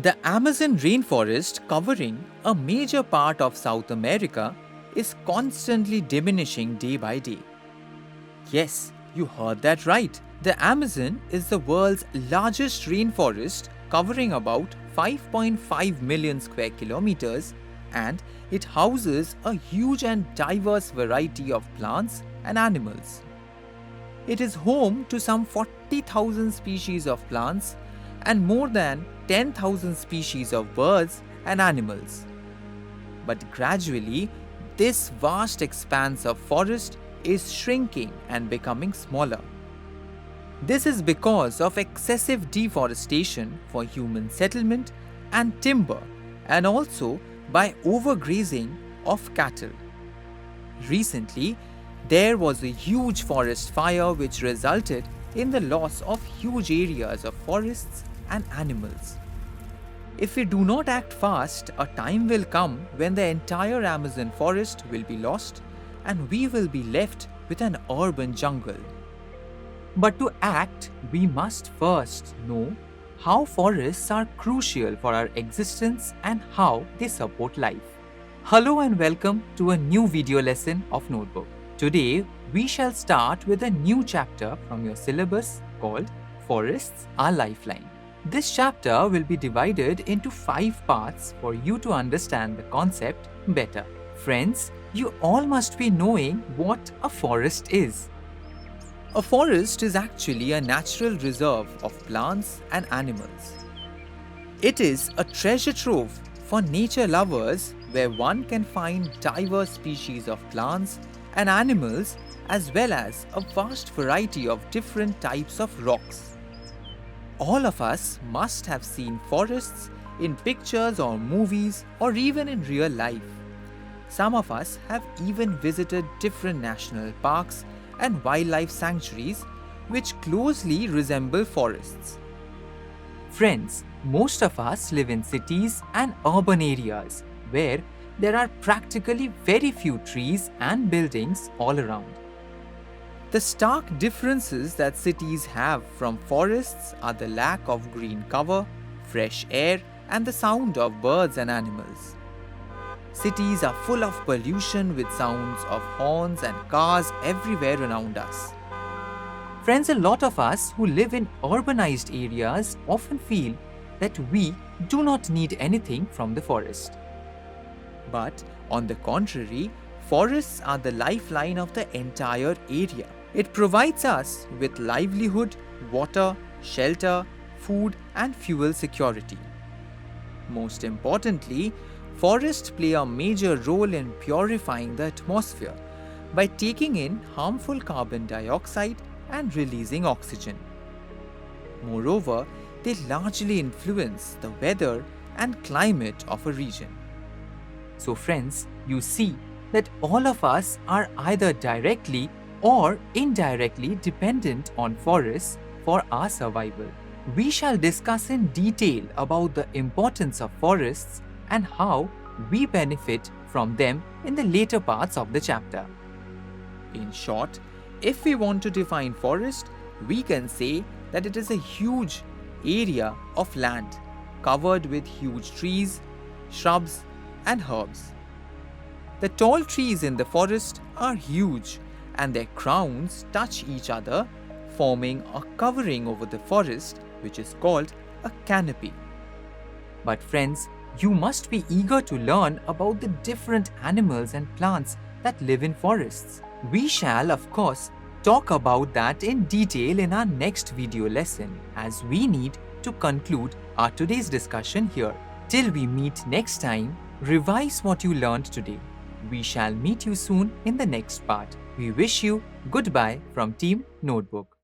The Amazon rainforest, covering a major part of South America, is constantly diminishing day by day. Yes, you heard that right. The Amazon is the world's largest rainforest, covering about 5.5 million square kilometers, and it houses a huge and diverse variety of plants and animals. It is home to some 40,000 species of plants and more than 10,000 species of birds and animals. But gradually, this vast expanse of forest is shrinking and becoming smaller. This is because of excessive deforestation for human settlement and timber, and also by overgrazing of cattle. Recently, there was a huge forest fire which resulted in the loss of huge areas of forests and animals. If we do not act fast, a time will come when the entire Amazon forest will be lost and we will be left with an urban jungle. But to act, we must first know how forests are crucial for our existence and how they support life. Hello and welcome to a new video lesson of Notebook. Today, we shall start with a new chapter from your syllabus called Forests Are Lifeline. This chapter will be divided into 5 parts for you to understand the concept better. Friends, you all must be knowing what a forest is. A forest is actually a natural reserve of plants and animals. It is a treasure trove for nature lovers where one can find diverse species of plants and animals as well as a vast variety of different types of rocks. All of us must have seen forests in pictures or movies or even in real life. Some of us have even visited different national parks and wildlife sanctuaries which closely resemble forests. Friends, most of us live in cities and urban areas where there are practically very few trees and buildings all around. The stark differences that cities have from forests are the lack of green cover, fresh air, and the sound of birds and animals. Cities are full of pollution with sounds of horns and cars everywhere around us. Friends, a lot of us who live in urbanized areas often feel that we do not need anything from the forest. But on the contrary, forests are the lifeline of the entire area. It provides us with livelihood, water, shelter, food, and fuel security. Most importantly, forests play a major role in purifying the atmosphere by taking in harmful carbon dioxide and releasing oxygen. Moreover, they largely influence the weather and climate of a region. So friends, you see that all of us are either directly or indirectly dependent on forests for our survival. We shall discuss in detail about the importance of forests and how we benefit from them in the later parts of the chapter. In short, if we want to define forest, we can say that it is a huge area of land covered with huge trees, shrubs, and herbs. The tall trees in the forest are huge and their crowns touch each other, forming a covering over the forest which is called a canopy. But friends, you must be eager to learn about the different animals and plants that live in forests. We shall, of course, talk about that in detail in our next video lesson as we need to conclude our today's discussion here. Till we meet next time, revise what you learned today. We shall meet you soon in the next part. We wish you goodbye from Team Notebook.